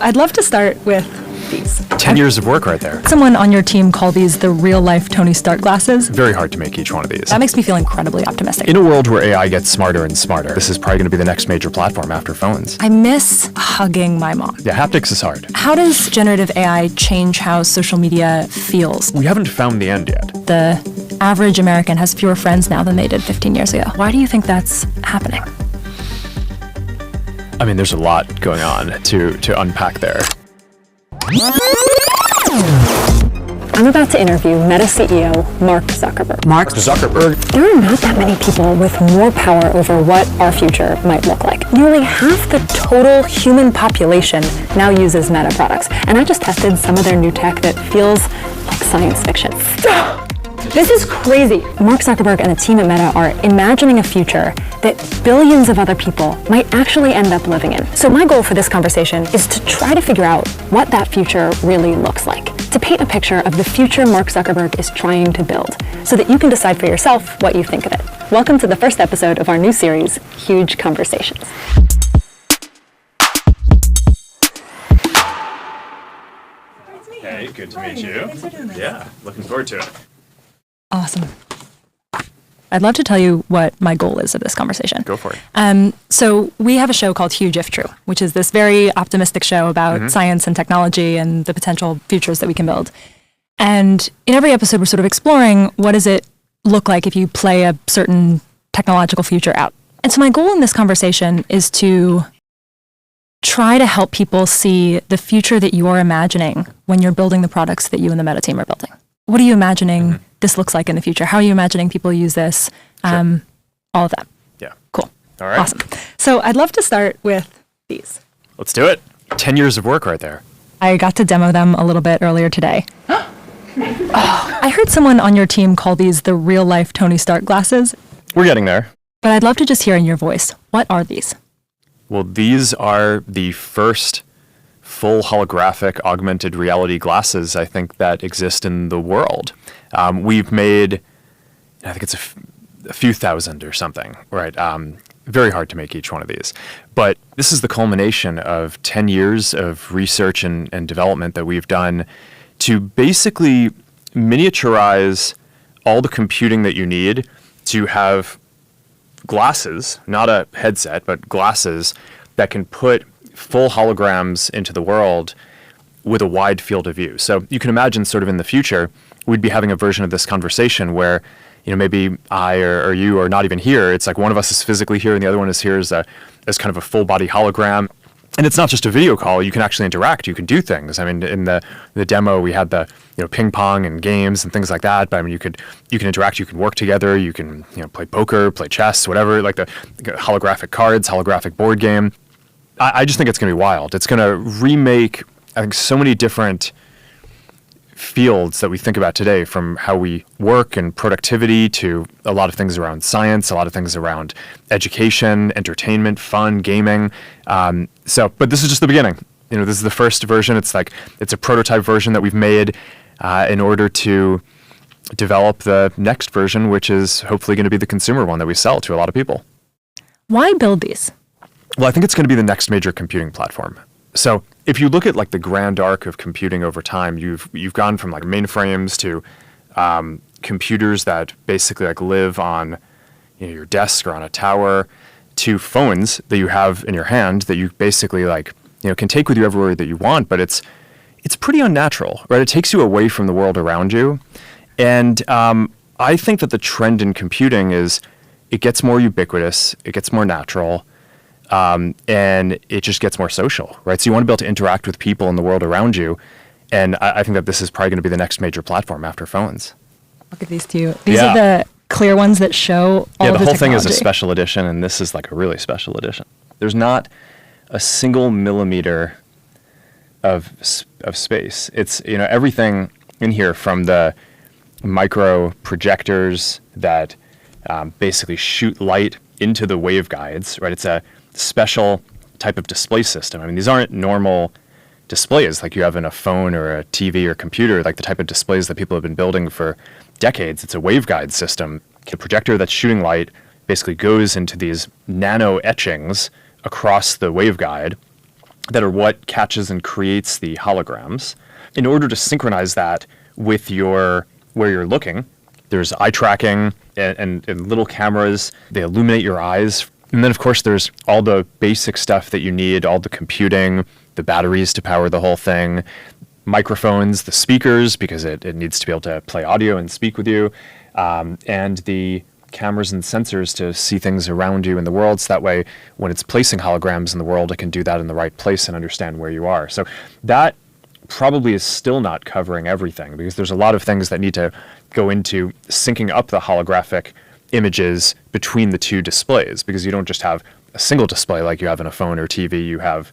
I'd love to start with these. 10 years of work right there. Someone on your team called these the real-life Tony Stark glasses. Very hard to make each one of these. That makes me feel incredibly optimistic. In a world where AI gets smarter and smarter, this is probably going to be the next major platform after phones. I miss hugging my mom. Yeah, haptics is hard. How does generative AI change how social media feels? We haven't found the end yet. The average American has fewer friends now than they did 15 years ago. Why do you think that's happening? I mean, there's a lot going on to unpack there. I'm about to interview Meta CEO Mark Zuckerberg. Mark Zuckerberg. There are not that many people with more power over what our future might look like. Nearly half the total human population now uses Meta products, and I just tested some of their new tech that feels like science fiction. This is crazy. Mark Zuckerberg and the team at Meta are imagining a future that billions of other people might actually end up living in. So my goal for this conversation is to try to figure out what that future really looks like, to paint a picture of the future Mark Zuckerberg is trying to build, so that you can decide for yourself what you think of it. Welcome to the first episode of our new series, Huge Conversations. Hey, good to meet you. Thanks for doing this. Yeah, looking forward to it. Awesome. I'd love to tell you what my goal is of this conversation. Go for it. So we have a show called Huge If True, which is this very optimistic show about science and technology and the potential futures that we can build. And in every episode, we're sort of exploring what does it look like if you play a certain technological future out. And so my goal in this conversation is to try to help people see the future that you're imagining when you're building the products that you and the Meta team are building. What are you imagining this looks like in the future? How are you imagining people use this? Sure. All of that. Yeah. Cool. All right. Awesome. So I'd love to start with these. Let's do it. 10 years of work right there. I got to demo them a little bit earlier today. I heard someone on your team call these the real-life Tony Stark glasses. We're getting there. But I'd love to just hear in your voice, what are these? Well, these are the first full holographic augmented reality glasses, I think, that exist in the world. We've made, I think it's a few thousand or something, right? Very hard to make each one of these. But this is the culmination of 10 years of research and development that we've done to basically miniaturize all the computing that you need to have glasses, not a headset, but glasses that can put full holograms into the world with a wide field of view. So you can imagine sort of in the future, we'd be having a version of this conversation where, maybe I or you are not even here. It's like one of us is physically here and the other one is here as kind of a full body hologram. And it's not just a video call. You can actually interact. You can do things. I mean, in the demo, we had the ping pong and games and things like that. But I mean, you can interact. You can work together. You can play poker, play chess, whatever. Like the holographic cards, holographic board game. I just think it's going to be wild. It's going to remake, I think, so many different fields that we think about today, from how we work and productivity to a lot of things around science, a lot of things around education, entertainment, fun, gaming. But this is just the beginning. This is the first version. It's a prototype version that we've made in order to develop the next version, which is hopefully going to be the consumer one that we sell to a lot of people. Why build these? Well, I think it's going to be the next major computing platform. So if you look at the grand arc of computing over time, you've gone from mainframes to computers that basically live on your desk or on a tower, to phones that you have in your hand that you basically can take with you everywhere that you want. But it's pretty unnatural, right? It takes you away from the world around you. And I think that the trend in computing is it gets more ubiquitous, it gets more natural. And it just gets more social, right? So you want to be able to interact with people in the world around you. And I think that this is probably going to be the next major platform after phones. Look at these two. These are the clear ones that show all of the whole thing is a technology. special edition, and this is a really special edition. There's not a single millimeter of space. It's, everything in here, from the micro projectors that basically shoot light into the waveguides, right? It's a special type of display system. I mean, these aren't normal displays like you have in a phone or a TV or computer, like the type of displays that people have been building for decades. It's a waveguide system. The projector that's shooting light basically goes into these nano etchings across the waveguide, that are what catches and creates the holograms. In order to synchronize that with where you're looking, there's eye tracking and little cameras. They illuminate your eyes. And then, of course, there's all the basic stuff that you need, all the computing, the batteries to power the whole thing, microphones, the speakers, because it needs to be able to play audio and speak with you, and the cameras and sensors to see things around you in the world. So that way, when it's placing holograms in the world, it can do that in the right place and understand where you are. So that probably is still not covering everything, because there's a lot of things that need to go into syncing up the holographic images between the two displays, because you don't just have a single display like you have in a phone or TV. You have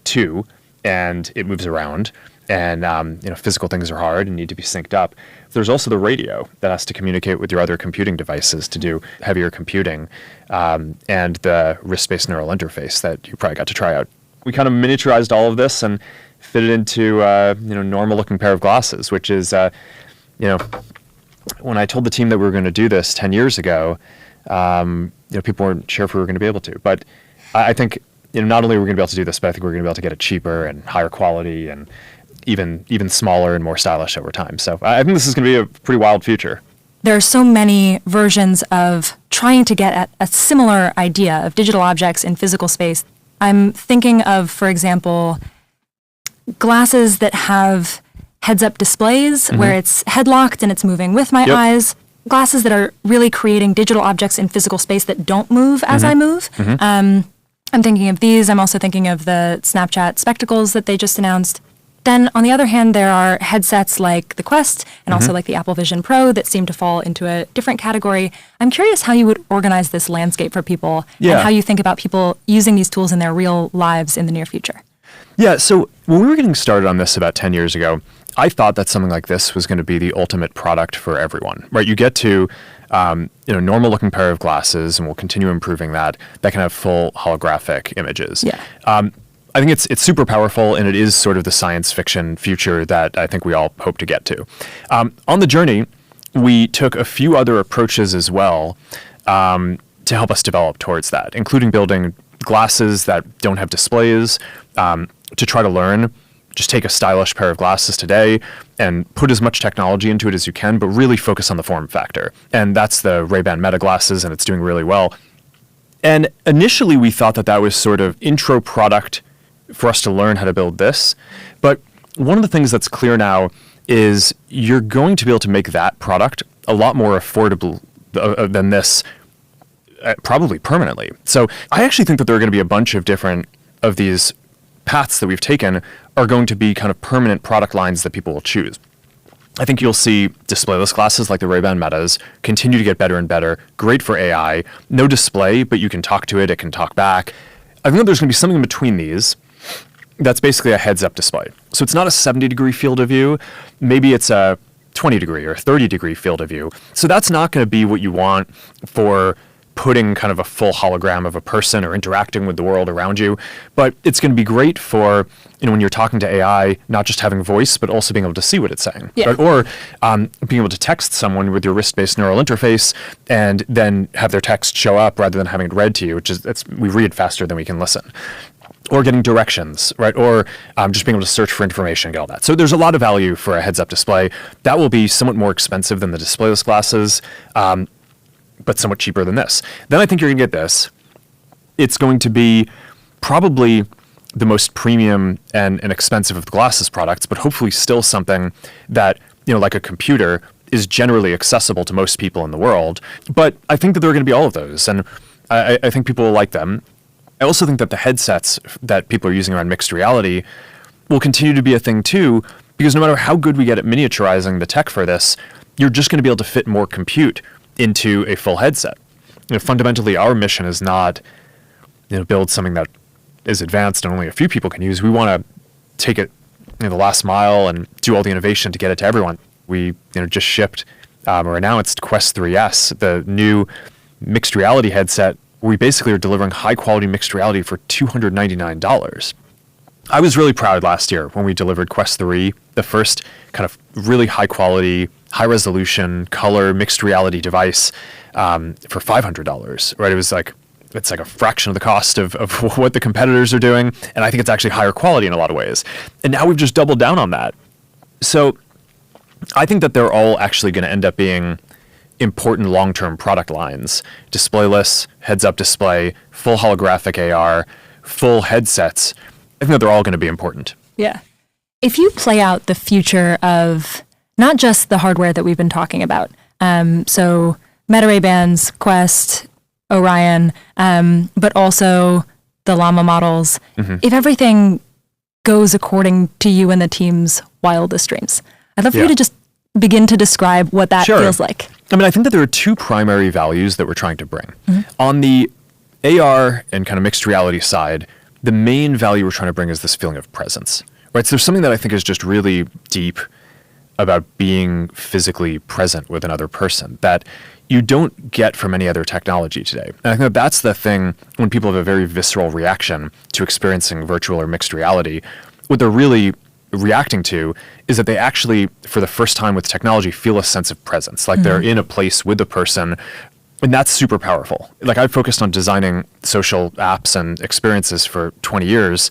two, and it moves around, and physical things are hard and need to be synced up. There's also the radio that has to communicate with your other computing devices to do heavier computing, and the wrist-based neural interface that you probably got to try out. We kind of miniaturized all of this and fit it into normal-looking pair of glasses, which is when I told the team that we were going to do this 10 years ago, people weren't sure if we were going to be able to. But I think not only are we going to be able to do this, but I think we're going to be able to get it cheaper and higher quality and even smaller and more stylish over time. So I think this is going to be a pretty wild future. There are so many versions of trying to get at a similar idea of digital objects in physical space. I'm thinking of, for example, glasses that have heads-up displays where it's head-locked and it's moving with my eyes. Glasses that are really creating digital objects in physical space that don't move as I move. I'm thinking of these. I'm also thinking of the Snapchat spectacles that they just announced. Then, on the other hand, there are headsets like the Quest and also like the Apple Vision Pro that seem to fall into a different category. I'm curious how you would organize this landscape for people and how you think about people using these tools in their real lives in the near future. Yeah, so when we were getting started on this about 10 years ago, I thought that something like this was going to be the ultimate product for everyone, right? You get to normal-looking pair of glasses, and we'll continue improving that can have full holographic images. Yeah. I think it's super powerful, and it is sort of the science fiction future that I think we all hope to get to. On the journey, we took a few other approaches as well to help us develop towards that, including building glasses that don't have displays to try to learn. Just take a stylish pair of glasses today and put as much technology into it as you can, but really focus on the form factor. And that's the Ray-Ban Meta glasses, and it's doing really well. And initially, we thought that was sort of intro product for us to learn how to build this. But one of the things that's clear now is you're going to be able to make that product a lot more affordable than this, probably permanently. So I actually think that there are going to be a bunch of different of these paths that we've taken are going to be kind of permanent product lines that people will choose. I think you'll see displayless glasses like the Ray-Ban Metas continue to get better and better, great for AI, no display, but you can talk to it, it can talk back. I think that there's going to be something in between these that's basically a heads-up display. So it's not a 70-degree field of view, maybe it's a 20-degree or 30-degree field of view. So that's not going to be what you want for putting kind of a full hologram of a person or interacting with the world around you. But it's going to be great for, when you're talking to AI, not just having voice, but also being able to see what it's saying. Yeah. Right? Or being able to text someone with your wrist-based neural interface and then have their text show up rather than having it read to you, we read faster than we can listen. Or getting directions, right? Or just being able to search for information and get all that. So there's a lot of value for a heads-up display. That will be somewhat more expensive than the displayless glasses, but somewhat cheaper than this. Then I think you're going to get this. It's going to be probably the most premium and expensive of the glasses products, but hopefully still something that, like a computer, is generally accessible to most people in the world. But I think that there are going to be all of those, and I think people will like them. I also think that the headsets that people are using around mixed reality will continue to be a thing too, because no matter how good we get at miniaturizing the tech for this, you're just going to be able to fit more compute into a full headset. Fundamentally, our mission is not, build something that is advanced and only a few people can use. We want to take it the last mile and do all the innovation to get it to everyone. We just shipped or announced Quest 3S, the new mixed reality headset. We basically are delivering high quality mixed reality for $299. I was really proud last year when we delivered Quest 3, the first kind of really high quality, high resolution, color mixed reality device for $500, right? It was like it's like a fraction of the cost of what the competitors are doing. And I think it's actually higher quality in a lot of ways. And now we've just doubled down on that. So I think that they're all actually going to end up being important long-term product lines. Displayless, heads-up display, full holographic AR, full headsets. I think that they're all going to be important. Yeah. If you play out the future of not just the hardware that we've been talking about, so Meta Ray-Bans, Quest, Orion, but also the Llama models, if everything goes according to you and the team's wildest dreams, I'd love for you to just begin to describe what that feels like. I mean, I think that there are two primary values that we're trying to bring. On the AR and kind of mixed reality side, the main value we're trying to bring is this feeling of presence, right? So there's something that I think is just really deep about being physically present with another person that you don't get from any other technology today. And I think that that's the thing when people have a very visceral reaction to experiencing virtual or mixed reality, what they're really reacting to is that they actually, for the first time with technology, feel a sense of presence, like they're in a place with the person. And that's super powerful. Like I've focused on designing social apps and experiences for 20 years.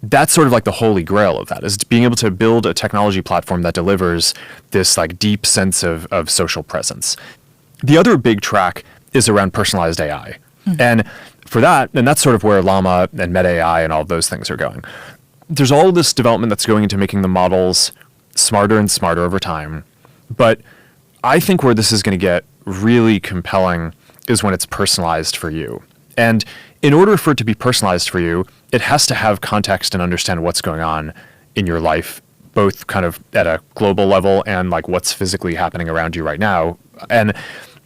That's sort of like the holy grail of that, is being able to build a technology platform that delivers this like deep sense of social presence. The other big track is around personalized AI. And for that, and that's sort of where Llama and Meta AI and all of those things are going. There's all this development that's going into making the models smarter and smarter over time. But I think where this is going to get really compelling is when it's personalized for you. And in order for it to be personalized for you, it has to have context and understand what's going on in your life, both kind of at a global level and like what's physically happening around you right now. And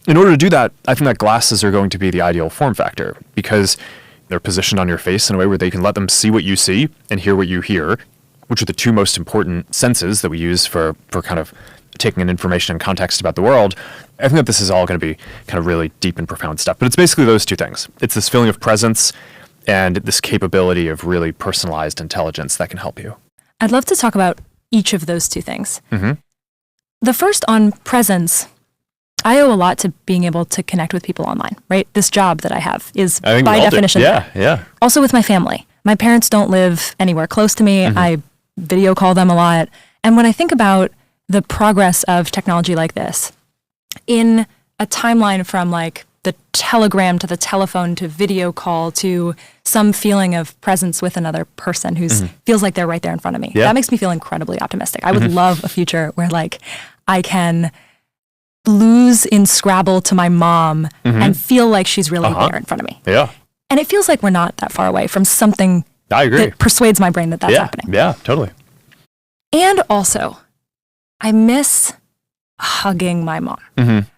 in order to do that, I think that glasses are going to be the ideal form factor because they're positioned on your face in a way where they can let them see what you see and hear what you hear, which are the two most important senses that we use for kind of taking in information and context about the world. I think that this is all going to be kind of really deep and profound stuff. But it's basically those two things. It's this feeling of presence and this capability of really personalized intelligence that can help you. I'd love to talk about each of those two things. The first on presence, I owe a lot to being able to connect with people online, right? This job that I have is by definition. Yeah. Also with my family. My parents don't live anywhere close to me. I video call them a lot. And when I think about the progress of technology like this, in a timeline from like the telegram to the telephone to video call to some feeling of presence with another person who feels like they're right there in front of me. That makes me feel incredibly optimistic. I would love a future where like I can lose in Scrabble to my mom and feel like she's really there in front of me. Yeah. And it feels like we're not that far away from something I agree. that persuades my brain that that's happening. Yeah, totally. And also, I miss hugging my mom,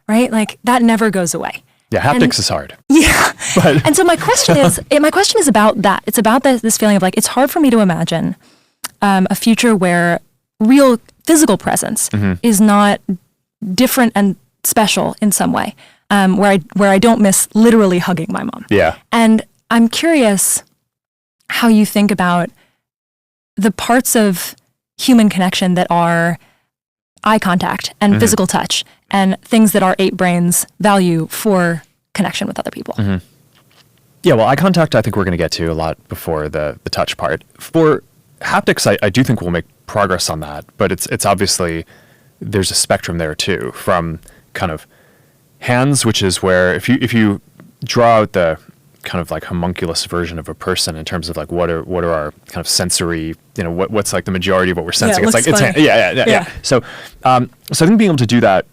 right? Like that never goes away. Yeah, haptics is hard. Yeah. And so my question is about that. It's about this feeling of like, it's hard for me to imagine a future where real physical presence is not different and special in some way, where I don't miss literally hugging my mom. Yeah. And I'm curious how you think about the parts of human connection that are eye contact and physical touch and things that our ape brains value for connection with other people. Yeah, well, eye contact I think we're going to get to a lot before the touch part. For haptics, I do think we'll make progress on that, but it's obviously there's a spectrum there too, from kind of hands, which is where if you draw out the kind of like homunculus version of a person in terms of like what are our kind of sensory, what's like the majority of what we're sensing. It's like it's yeah. So I think being able to do that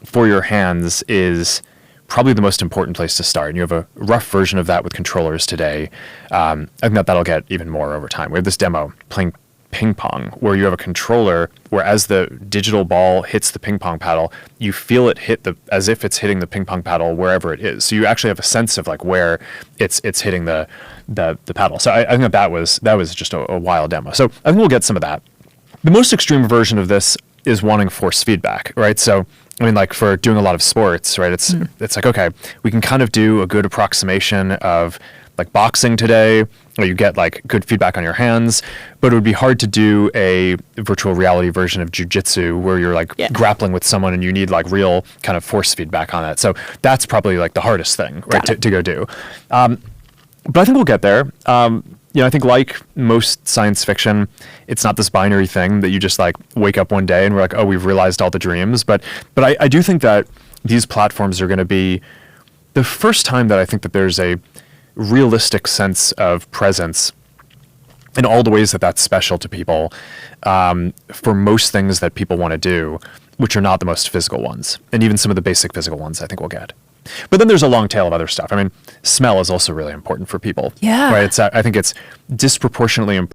for your hands is probably the most important place to start. And you have a rough version of that with controllers today. I think that'll get even more over time. We have this demo playing ping pong where you have a controller where as the digital ball hits the ping pong paddle, you feel it hit as if it's hitting the ping pong paddle wherever it is. So you actually have a sense of like where it's hitting the paddle. So I think that was just a wild demo. So I think we'll get some of that. The most extreme version of this is wanting force feedback, right? So I mean, like for doing a lot of sports, right? It's like, okay, we can kind of do a good approximation of like boxing today, where you get like good feedback on your hands, but it would be hard to do a virtual reality version of jujitsu where you're like grappling with someone and you need like real kind of force feedback on that. So that's probably like the hardest thing, right, to go do. But I think we'll get there. I think like most science fiction, it's not this binary thing that you just like wake up one day and we're like, oh, we've realized all the dreams. But I do think that these platforms are going to be the first time that I think that there's a realistic sense of presence in all the ways that that's special to people for most things that people want to do, which are not the most physical ones. And even some of the basic physical ones I think we'll get. But then there's a long tail of other stuff. I mean, smell is also really important for people. Yeah. Right? I think it's disproportionately important